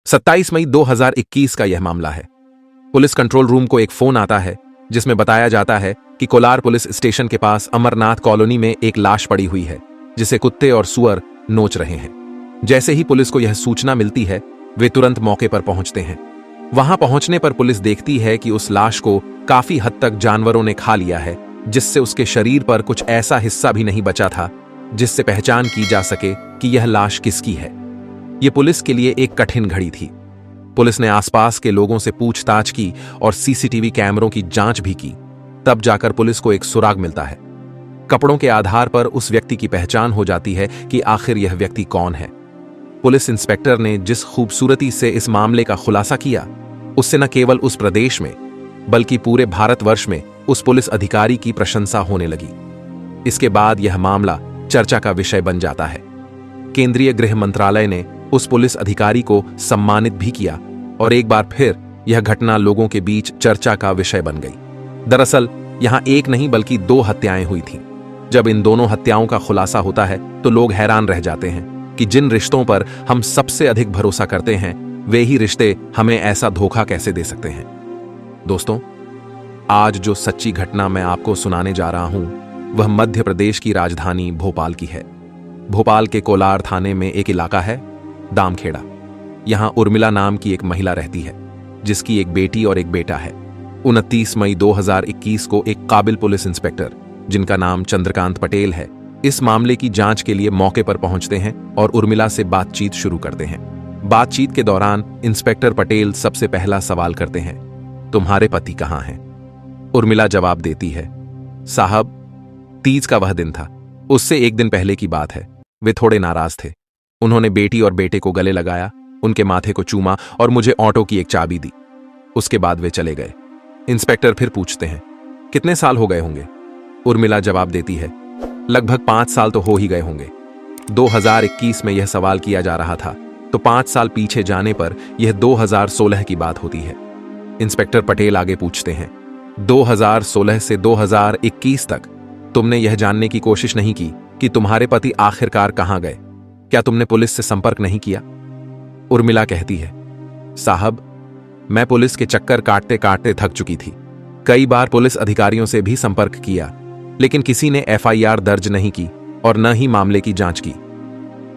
27 मई 2021 का यह मामला है। पुलिस कंट्रोल रूम को एक फोन आता है जिसमें बताया जाता है कि कोलार पुलिस स्टेशन के पास अमरनाथ कॉलोनी में एक लाश पड़ी हुई है जिसे कुत्ते और सुअर नोच रहे हैं। जैसे ही पुलिस को यह सूचना मिलती है वे तुरंत मौके पर पहुंचते हैं। वहां पहुंचने पर पुलिस देखती है कि उस लाश को काफी हद तक जानवरों ने खा लिया है, जिससे उसके शरीर पर कुछ ऐसा हिस्सा भी नहीं बचा था जिससे पहचान की जा सके कि यह लाश किसकी है। यह पुलिस के लिए एक कठिन घड़ी थी। पुलिस ने आसपास के लोगों से पूछताछ की और सीसीटीवी कैमरों की जांच भी की। तब जाकर पुलिस को एक सुराग मिलता है। कपड़ों के आधार पर उस व्यक्ति की पहचान हो जाती है कि आखिर यह व्यक्ति कौन है। पुलिस इंस्पेक्टर ने जिस खूबसूरती से इस मामले का खुलासा किया, उससे न केवल उस प्रदेश में बल्कि पूरे भारतवर्ष में उस पुलिस अधिकारी की प्रशंसा होने लगी। इसके बाद यह मामला चर्चा का विषय बन जाता है। केंद्रीय गृह मंत्रालय ने उस पुलिस अधिकारी को सम्मानित भी किया और एक बार फिर यह घटना लोगों के बीच चर्चा का विषय बन गई। दरअसल यहां एक नहीं बल्कि 2 हत्याएं हुई थीं। जब इन दोनों हत्याओं का खुलासा होता है तो लोग हैरान रह जाते हैं कि जिन रिश्तों पर हम सबसे अधिक भरोसा करते हैं वे ही रिश्ते हमें ऐसा धोखा कैसे दे सकते हैं। दोस्तों, आज जो सच्ची घटना मैं आपको सुनाने जा रहा हूं वह मध्य प्रदेश की राजधानी भोपाल की है। भोपाल के कोलार थाने में एक इलाका है दामखेड़ा। यहां उर्मिला नाम की एक महिला रहती है जिसकी एक बेटी और एक बेटा है। 29 मई 2021 को एक काबिल पुलिस इंस्पेक्टर जिनका नाम चंद्रकांत पटेल है इस मामले की जांच के लिए मौके पर पहुंचते हैं और उर्मिला से बातचीत शुरू करते हैं। बातचीत के दौरान इंस्पेक्टर पटेल सबसे पहला सवाल करते हैं, तुम्हारे पति कहां हैं? उर्मिला जवाब देती है, साहब, तीज का वह दिन था, उससे एक दिन पहले की बात है। वे थोड़े नाराज थे। उन्होंने बेटी और बेटे को गले लगाया, उनके माथे को चूमा और मुझे ऑटो की एक चाबी दी। उसके बाद वे चले गए। इंस्पेक्टर फिर पूछते हैं, कितने साल हो गए होंगे? उर्मिला जवाब देती है, लगभग 5 साल तो हो ही गए होंगे। 2021 में यह सवाल किया जा रहा था तो 5 साल पीछे जाने पर यह 2016 की बात होती है। इंस्पेक्टर पटेल आगे पूछते हैं, 2016 से 2021 तक तुमने यह जानने की कोशिश नहीं की कि तुम्हारे पति आखिरकार कहां गए? क्या तुमने पुलिस से संपर्क नहीं किया? उर्मिला कहती है, साहब, मैं पुलिस के चक्कर काटते काटते थक चुकी थी। कई बार पुलिस अधिकारियों से भी संपर्क किया लेकिन किसी ने एफआईआर दर्ज नहीं की और न ही मामले की जांच की।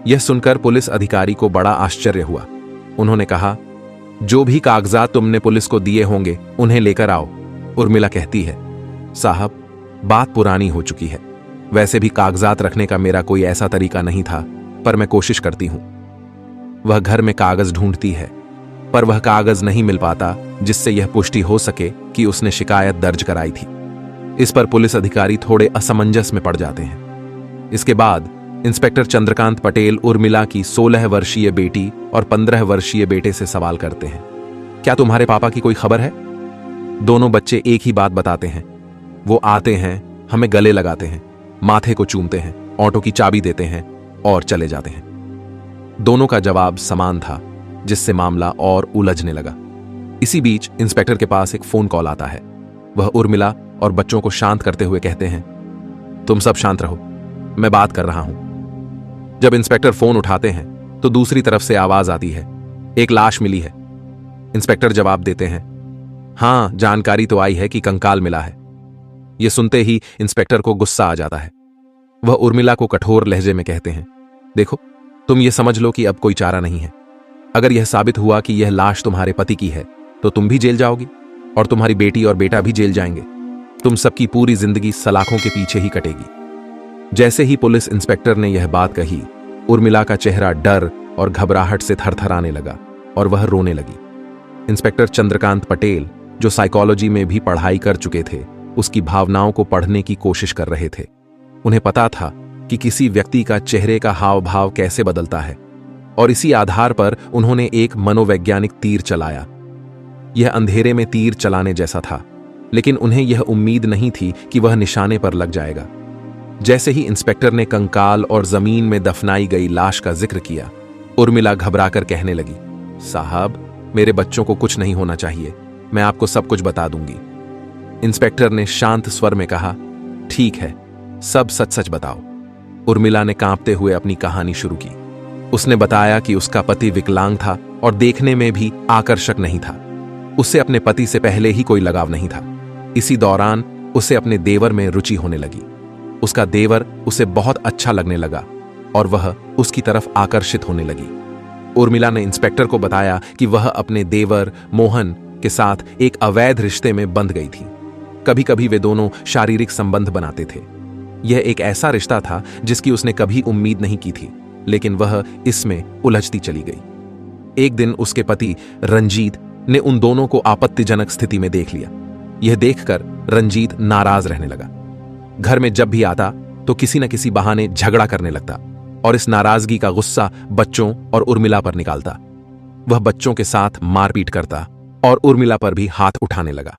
यह सुनकर पुलिस अधिकारी को बड़ा आश्चर्य हुआ। उन्होंने कहा, जो भी कागजात तुमने पुलिस को दिए होंगे उन्हें लेकर आओ। उर्मिला कहती है, साहब, बात पुरानी हो चुकी है। वैसे भी कागजात रखने का मेरा कोई ऐसा तरीका नहीं था, पर मैं कोशिश करती हूं। वह घर में कागज ढूंढती है पर वह कागज नहीं मिल पाता जिससे यह पुष्टि हो सके कि उसने शिकायत दर्ज कराई थी। इस पर पुलिस अधिकारी थोड़े असमंजस में पड़ जाते हैं। इसके बाद इंस्पेक्टर चंद्रकांत पटेल उर्मिला की 16 वर्षीय बेटी और 15 वर्षीय बेटे से सवाल करते हैं, क्या तुम्हारे पापा की कोई खबर है? दोनों बच्चे एक ही बात बताते हैं। वो आते हैं, हमें गले लगाते हैं, माथे को चूमते हैं, ऑटो की चाबी देते हैं और चले जाते हैं। दोनों का जवाब समान था जिससे मामला और उलझने लगा। इसी बीच इंस्पेक्टर के पास एक फोन कॉल आता है। वह उर्मिला और बच्चों को शांत करते हुए कहते हैं, तुम सब शांत रहो, मैं बात कर रहा हूं। जब इंस्पेक्टर फोन उठाते हैं तो दूसरी तरफ से आवाज आती है, एक लाश मिली है। इंस्पेक्टर जवाब देते हैं, हां, जानकारी तो आई है कि कंकाल मिला है। यह सुनते ही इंस्पेक्टर को गुस्सा आ जाता है। वह उर्मिला को कठोर लहजे में कहते हैं, देखो, तुम ये समझ लो कि अब कोई चारा नहीं है। अगर यह साबित हुआ कि यह लाश तुम्हारे पति की है तो तुम भी जेल जाओगी और तुम्हारी बेटी और बेटा भी जेल जाएंगे। तुम सबकी पूरी जिंदगी सलाखों के पीछे ही कटेगी। जैसे ही पुलिस इंस्पेक्टर ने यह बात कही, उर्मिला का चेहरा डर और घबराहट से थरथराने लगा और वह रोने लगी। इंस्पेक्टर चंद्रकांत पटेल, जो साइकोलॉजी में भी पढ़ाई कर चुके थे, उसकी भावनाओं को पढ़ने की कोशिश कर रहे थे। उन्हें पता था कि किसी व्यक्ति का चेहरे का हाव भाव कैसे बदलता है और इसी आधार पर उन्होंने एक मनोवैज्ञानिक तीर चलाया। यह अंधेरे में तीर चलाने जैसा था, लेकिन उन्हें यह उम्मीद नहीं थी कि वह निशाने पर लग जाएगा। जैसे ही इंस्पेक्टर ने कंकाल और जमीन में दफनाई गई लाश का जिक्र किया, उर्मिला घबराकर कहने लगी, साहब, मेरे बच्चों को कुछ नहीं होना चाहिए, मैं आपको सब कुछ बता दूंगी। इंस्पेक्टर ने शांत स्वर में कहा, ठीक है, सब सच सच बताओ। उर्मिला ने कांपते हुए अपनी कहानी शुरू की। उसने बताया कि उसका पति विकलांग था और देखने में भी आकर्षक नहीं था। उससे अपने पति से पहले ही कोई लगाव नहीं था। इसी दौरान उसे अपने देवर में रुचि होने लगी। उसका देवर उसे बहुत अच्छा लगने लगा और वह उसकी तरफ आकर्षित होने लगी। उर्मिला ने इंस्पेक्टर को बताया कि वह अपने देवर मोहन के साथ एक अवैध रिश्ते में बंध गई थी। कभी कभी वे दोनों शारीरिक संबंध बनाते थे। यह एक ऐसा रिश्ता था जिसकी उसने कभी उम्मीद नहीं की थी, लेकिन वह इसमें उलझती चली गई। एक दिन उसके पति रंजीत ने उन दोनों को आपत्तिजनक स्थिति में देख लिया। यह देखकर रंजीत नाराज रहने लगा। घर में जब भी आता तो किसी न किसी बहाने झगड़ा करने लगता और इस नाराजगी का गुस्सा बच्चों और उर्मिला पर निकालता। वह बच्चों के साथ मारपीट करता और उर्मिला पर भी हाथ उठाने लगा।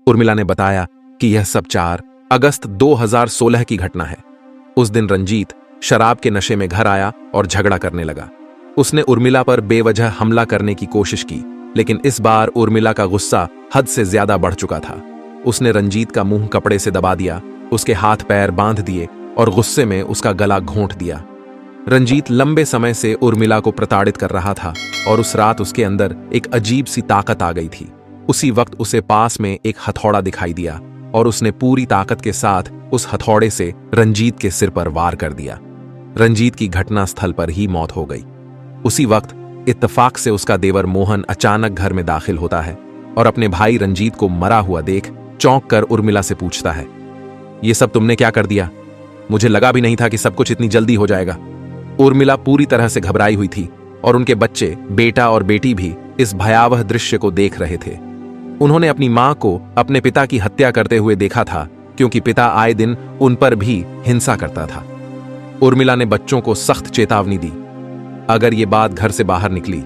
उर्मिला ने बताया कि यह सब 4 अगस्त 2016 की घटना है। उस दिन रंजीत शराब के नशे में घर आया और झगड़ा करने लगा। उसने उर्मिला पर बेवजह हमला करने की कोशिश की, लेकिन इस बार उर्मिला का गुस्सा हद से ज्यादा बढ़ चुका था। उसने रंजीत का मुंह कपड़े से दबा दिया, उसके हाथ पैर बांध दिए और गुस्से में उसका गला घोंट दिया। रंजीत लंबे समय से उर्मिला को प्रताड़ित कर रहा था और उस रात उसके अंदर एक अजीब सी ताकत आ गई थी। उसी वक्त उसे पास में एक हथौड़ा दिखाई दिया और उसने पूरी ताकत के साथ उस हथौड़े से रंजीत के सिर पर वार कर दिया। रंजीत की घटनास्थल पर ही मौत हो गई। उसी वक्त इत्तेफाक से उसका देवर मोहन अचानक घर में दाखिल होता है और अपने भाई रंजीत को मरा हुआ देख चौंक कर उर्मिला से पूछता है, ये सब तुमने क्या कर दिया? मुझे लगा भी नहीं था कि सब कुछ इतनी जल्दी हो जाएगा। उर्मिला पूरी तरह से घबराई हुई थी और उनके बच्चे, बेटा और बेटी भी इस भयावह दृश्य को देख रहे थे। उन्होंने अपनी मां को अपने पिता की हत्या करते हुए देखा था, क्योंकि पिता आए दिन उन पर भी हिंसा करता था। उर्मिला ने बच्चों को सख्त चेतावनी दी, अगर ये बात घर से बाहर निकली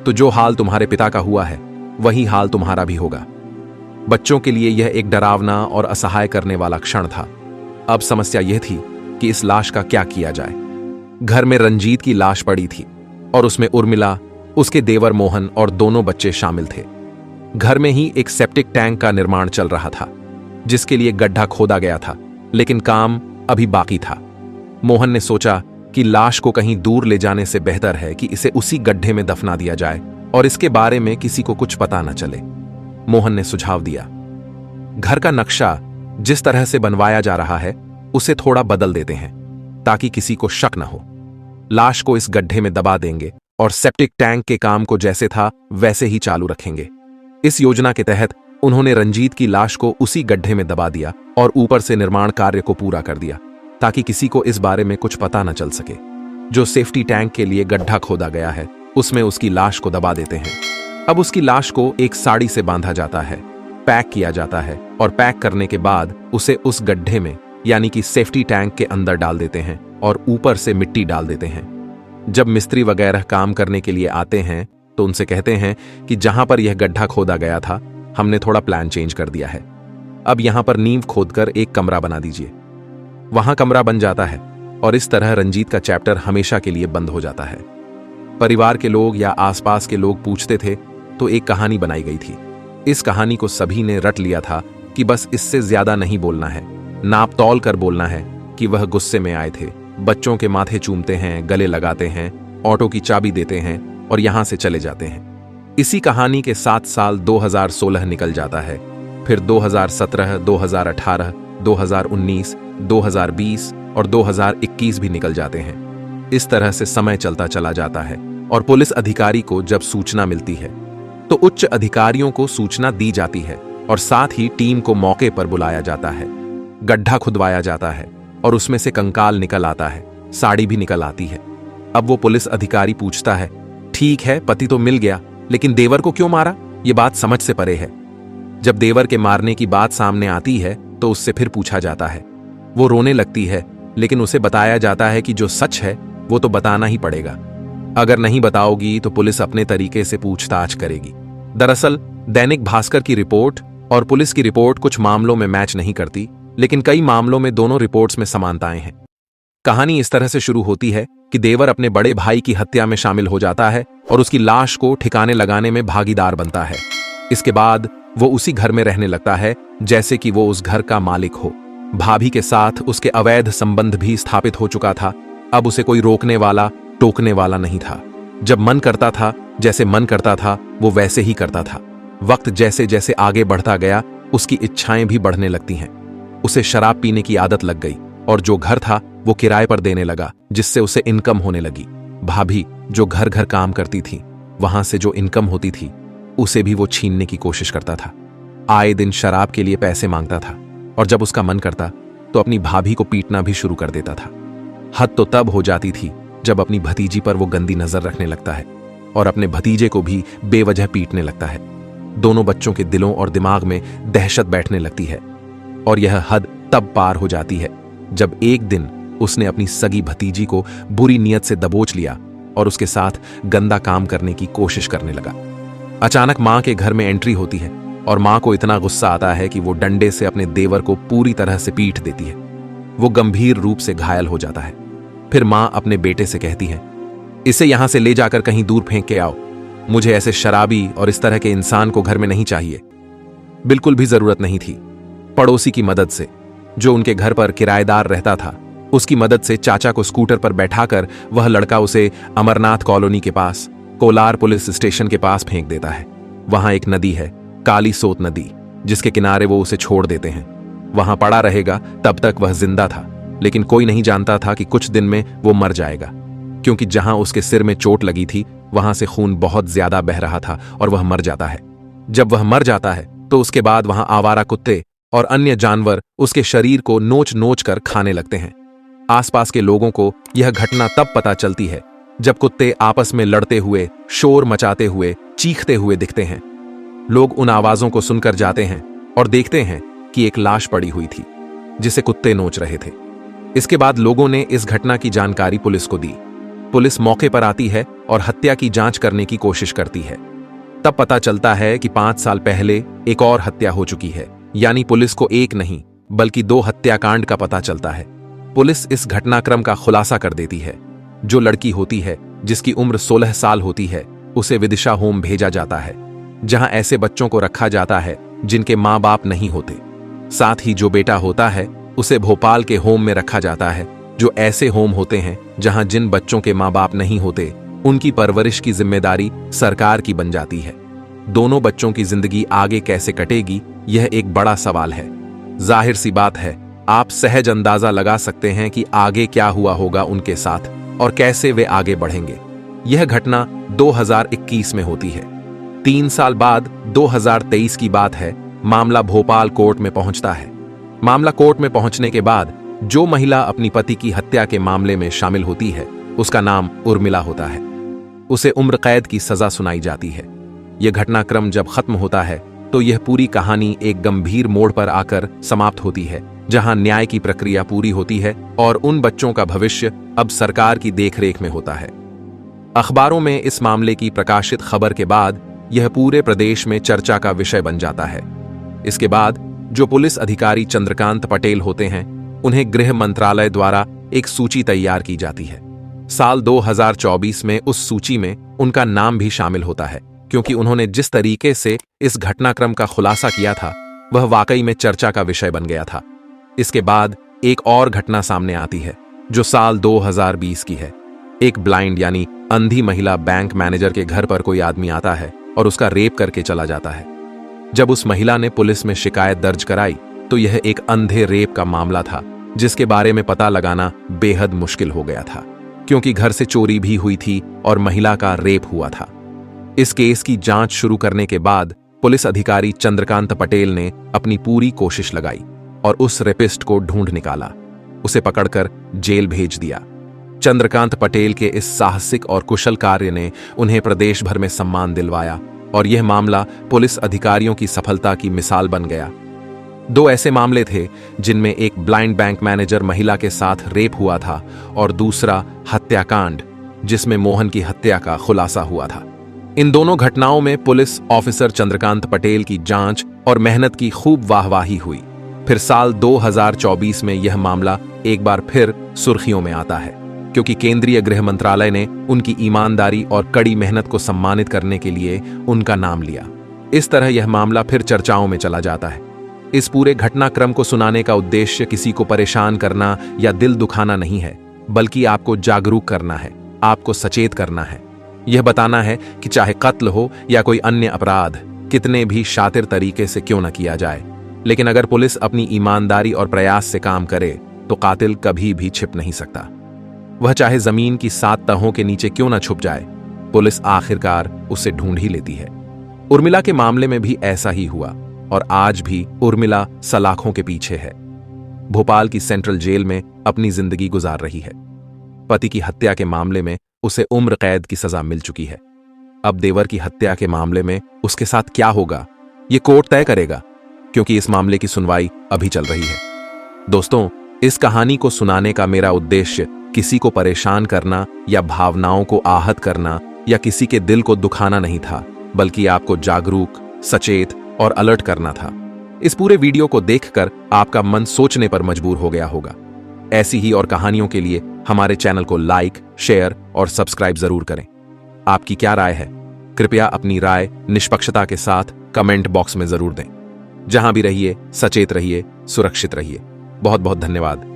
तो जो हाल तुम्हारे पिता का हुआ है वही हाल तुम्हारा भी होगा। बच्चों के लिए यह एक डरावना और असहाय करने वाला क्षण था। अब समस्या यह थी कि इस लाश का क्या किया जाए। घर में रंजीत की लाश पड़ी थी और उसमें उर्मिला, उसके देवर मोहन और दोनों बच्चे शामिल थे। घर में ही एक सेप्टिक टैंक का निर्माण चल रहा था, जिसके लिए गड्ढा खोदा गया था, लेकिन काम अभी बाकी था। मोहन ने सोचा कि लाश को कहीं दूर ले जाने से बेहतर है कि इसे उसी गड्ढे में दफना दिया जाए और इसके बारे में किसी को कुछ पता न चले। मोहन ने सुझाव दिया, घर का नक्शा जिस तरह से बनवाया जा रहा है उसे थोड़ा बदल देते हैं ताकि किसी को शक न हो। लाश को इस गड्ढे में दबा देंगे और सेप्टिक टैंक के काम को जैसे था वैसे ही चालू रखेंगे। इस योजना के तहत उन्होंने रंजीत की लाश को उसी गड्ढे में दबा दिया और ऊपर से निर्माण कार्य को पूरा कर दिया ताकि किसी को इस बारे में कुछ पता न चल सके। जो सेफ्टी टैंक के लिए गड्ढा खोदा गया है उसमें उसकी लाश को दबा देते हैं। अब उसकी लाश को एक साड़ी से बांधा जाता है, पैक किया जाता है और पैक करने के बाद उसे उस गड्ढे में यानी कि सेफ्टी टैंक के अंदर डाल देते हैं और ऊपर से मिट्टी डाल देते हैं। जब मिस्त्री वगैरह काम करने के लिए आते हैं तो उनसे कहते हैं कि जहां पर यह गड्ढा खोदा गया था हमने थोड़ा प्लान चेंज कर दिया है, अब यहां पर नींव खोदकर एक कमरा बना दीजिए। वहां कमरा बन जाता है और इस तरह रंजीत का चैप्टर हमेशा के लिए बंद हो जाता है। परिवार के लोग या आसपास के लोग पूछते थे तो एक कहानी बनाई गई थी। इस कहानी को सभी ने रट लिया था कि बस इससे ज्यादा नहीं बोलना है, नाप तौल कर बोलना है कि वह गुस्से में आए थे, बच्चों के माथे चूमते हैं, गले लगाते हैं, ऑटो की चाबी देते हैं और यहां से चले जाते हैं। इसी कहानी के 7 साल 2016 निकल जाता है, फिर 2017, 2018, 2019, 2020 और 2021 भी निकल जाते हैं। इस तरह से समय चलता चला जाता है और पुलिस अधिकारी को जब सूचना मिलती है तो उच्च अधिकारियों को सूचना दी जाती है और साथ ही टीम को मौके पर बुलाया जाता है। गड्ढा खुदवाया जाता है और उसमें से कंकाल निकल आता है, साड़ी भी निकल आती है। अब वो पुलिस अधिकारी पूछता है, ठीक है पति तो मिल गया, लेकिन देवर को क्यों मारा? ये बात समझ से परे है। जब देवर के मारने की बात सामने आती है तो उससे फिर पूछा जाता है। वो रोने लगती है, लेकिन उसे बताया जाता है कि जो सच है वो तो बताना ही पड़ेगा। अगर नहीं बताओगी तो पुलिस अपने तरीके से पूछताछ करेगी। दरअसल दैनिक भास्कर की रिपोर्ट और पुलिस की रिपोर्ट कुछ मामलों में मैच नहीं करती, लेकिन कई मामलों में दोनों रिपोर्ट्स में समानताएं हैं। कहानी इस तरह से शुरू होती है कि देवर अपने बड़े भाई की हत्या में शामिल हो जाता है और उसकी लाश को ठिकाने लगाने में भागीदार बनता है। इसके बाद वो उसी घर में रहने लगता है जैसे कि वो उस घर का मालिक हो। भाभी के साथ उसके अवैध संबंध भी स्थापित हो चुका था। अब उसे कोई रोकने वाला, टोकने वाला नहीं था। जब मन करता था जैसे मन करता था वो वैसे ही करता था। वक्त जैसे जैसे आगे बढ़ता गया उसकी इच्छाएं भी बढ़ने लगती हैं। उसे शराब पीने की आदत लग गई और जो घर था वो किराए पर देने लगा, जिससे उसे इनकम होने लगी। भाभी जो घर घर काम करती थी, वहां से जो इनकम होती थी उसे भी वो छीनने की कोशिश करता था। आए दिन शराब के लिए पैसे मांगता था और जब उसका मन करता तो अपनी भाभी को पीटना भी शुरू कर देता था। हद तो तब हो जाती थी जब अपनी भतीजी पर वो गंदी नजर रखने लगता है और अपने भतीजे को भी बेवजह पीटने लगता है। दोनों बच्चों के दिलों और दिमाग में दहशत बैठने लगती है और यह हद तब पार हो जाती है जब एक दिन उसने अपनी सगी भतीजी को बुरी नीयत से दबोच लिया और उसके साथ गंदा काम करने की कोशिश करने लगा। अचानक मां के घर में एंट्री होती है और मां को इतना गुस्सा आता है कि वो डंडे से अपने देवर को पूरी तरह से पीट देती है। वो गंभीर रूप से घायल हो जाता है। फिर मां अपने बेटे से कहती है, इसे यहां से ले जाकर कहीं दूर फेंक के आओ। मुझे ऐसे शराबी और इस तरह के इंसान को घर में नहीं चाहिए। बिल्कुल भी जरूरत नहीं थी। पड़ोसी की मदद से, जो उनके घर पर किराएदार रहता था, उसकी मदद से चाचा को स्कूटर पर बैठाकर वह लड़का उसे अमरनाथ कॉलोनी के पास कोलार पुलिस स्टेशन के पास फेंक देता है। वहां एक नदी है, काली सोत नदी, जिसके किनारे वो उसे छोड़ देते हैं। वहां पड़ा रहेगा तब तक वह जिंदा था, लेकिन कोई नहीं जानता था कि कुछ दिन में वो मर जाएगा, क्योंकि जहां उसके सिर में चोट लगी थी वहां से खून बहुत ज्यादा बह रहा था और वह मर जाता है। जब वह मर जाता है तो उसके बाद वहां आवारा कुत्ते और अन्य जानवर उसके शरीर को नोच नोच कर खाने लगते हैं। आसपास के लोगों को यह घटना तब पता चलती है जब कुत्ते आपस में लड़ते हुए, शोर मचाते हुए, चीखते हुए दिखते हैं। लोग उन आवाजों को सुनकर जाते हैं और देखते हैं कि एक लाश पड़ी हुई थी जिसे कुत्ते नोच रहे थे। इसके बाद लोगों ने इस घटना की जानकारी पुलिस को दी। पुलिस मौके पर आती है और हत्या की जांच करने की कोशिश करती है। तब पता चलता है कि 5 साल पहले एक और हत्या हो चुकी है, यानी पुलिस को एक नहीं बल्कि 2 हत्याकांड का पता चलता है। पुलिस इस घटनाक्रम का खुलासा कर देती है। जो लड़की होती है जिसकी उम्र 16 साल होती है उसे विदिशा होम भेजा जाता है, जहां ऐसे बच्चों को रखा जाता है जिनके मां बाप नहीं होते। साथ ही जो बेटा होता है उसे भोपाल के होम में रखा जाता है, जो ऐसे होम होते हैं जहां जिन बच्चों के मां बाप नहीं होते उनकी परवरिश की जिम्मेदारी सरकार की बन जाती है। दोनों बच्चों की जिंदगी आगे कैसे कटेगी, यह एक बड़ा सवाल है। जाहिर सी बात है, आप सहज अंदाजा लगा सकते हैं कि आगे क्या हुआ होगा उनके साथ और कैसे वे आगे बढ़ेंगे। यह घटना 2021 में होती है। 3 साल बाद 2023 की बात है। मामला भोपाल कोर्ट में पहुंचता है। मामला कोर्ट में पहुंचने के बाद जो महिला अपनी पति की हत्या के मामले में शामिल होती है उसका नाम उर्मिला होता है। उसे उम्र कैद की सजा सुनाई जाती है। यह घटनाक्रम जब खत्म होता है तो यह पूरी कहानी एक गंभीर मोड़ पर आकर समाप्त होती है, जहां न्याय की प्रक्रिया पूरी होती है और उन बच्चों का भविष्य अब सरकार की देखरेख में होता है। अखबारों में इस मामले की प्रकाशित खबर के बाद यह पूरे प्रदेश में चर्चा का विषय बन जाता है। इसके बाद जो पुलिस अधिकारी चंद्रकांत पटेल होते हैं, उन्हें गृह मंत्रालय द्वारा एक सूची तैयार की जाती है। साल 2024 में उस सूची में उनका नाम भी शामिल होता है, क्योंकि उन्होंने जिस तरीके से इस घटनाक्रम का खुलासा किया था वह वाकई में चर्चा का विषय बन गया था। इसके बाद एक और घटना सामने आती है जो साल 2020 की है। एक ब्लाइंड यानी अंधी महिला बैंक मैनेजर के घर पर कोई आदमी आता है और उसका रेप करके चला जाता है। जब उस महिला ने पुलिस में शिकायत दर्ज कराई तो यह एक अंधे रेप का मामला था, जिसके बारे में पता लगाना बेहद मुश्किल हो गया था, क्योंकि घर से चोरी भी हुई थी और महिला का रेप हुआ था। इस केस की जांच शुरू करने के बाद पुलिस अधिकारी चंद्रकांत पटेल ने अपनी पूरी कोशिश लगाई और उस रेपिस्ट को ढूंढ निकाला। उसे पकड़कर जेल भेज दिया। चंद्रकांत पटेल के इस साहसिक और कुशल कार्य ने उन्हें प्रदेश भर में सम्मान दिलवाया और यह मामला पुलिस अधिकारियों की सफलता की मिसाल बन गया। 2 ऐसे मामले थे जिनमें एक ब्लाइंड बैंक मैनेजर महिला के साथ रेप हुआ था और दूसरा हत्याकांड जिसमें मोहन की हत्या का खुलासा हुआ था। इन दोनों घटनाओं में पुलिस ऑफिसर चंद्रकांत पटेल की जांच और मेहनत की खूब वाहवाही हुई। फिर साल 2024 में यह मामला एक बार फिर सुर्खियों में आता है, क्योंकि केंद्रीय गृह मंत्रालय ने उनकी ईमानदारी और कड़ी मेहनत को सम्मानित करने के लिए उनका नाम लिया। इस तरह यह मामला फिर चर्चाओं में चला जाता है। इस पूरे घटनाक्रम को सुनाने का उद्देश्य किसी को परेशान करना या दिल दुखाना नहीं है, बल्कि आपको जागरूक करना है, आपको सचेत करना है। यह बताना है कि चाहे कत्ल हो या कोई अन्य अपराध कितने भी शातिर तरीके से क्यों न किया जाए, लेकिन अगर पुलिस अपनी ईमानदारी और प्रयास से काम करे तो कातिल कभी भी छिप नहीं सकता। वह चाहे जमीन की 7 तहों के नीचे क्यों न छुप जाए, पुलिस आखिरकार उसे ढूंढ ही लेती है। उर्मिला के मामले में भी ऐसा ही हुआ और आज भी उर्मिला सलाखों के पीछे है। भोपाल की सेंट्रल जेल में अपनी जिंदगी गुजार रही है। पति की हत्या के मामले में उसे उम्र कैद की सजा मिल चुकी है। अब देवर की हत्या के मामले में उसके साथ क्या होगा, यह कोर्ट तय करेगा, क्योंकि इस मामले की सुनवाई अभी चल रही है। दोस्तों, इस कहानी को सुनाने का मेरा उद्देश्य किसी को परेशान करना या भावनाओं को आहत करना या किसी के दिल को दुखाना नहीं था, बल्कि आपको जागरूक, सचेत और अलर्ट करना था। इस पूरे वीडियो को देखकर आपका मन सोचने पर मजबूर हो गया होगा। ऐसी ही और कहानियों के लिए हमारे चैनल को लाइक, शेयर और सब्सक्राइब जरूर करें। आपकी क्या राय है? कृपया अपनी राय निष्पक्षता के साथ कमेंट बॉक्स में जरूर दें। जहां भी रहिए, सचेत रहिए, सुरक्षित रहिए। बहुत बहुत धन्यवाद।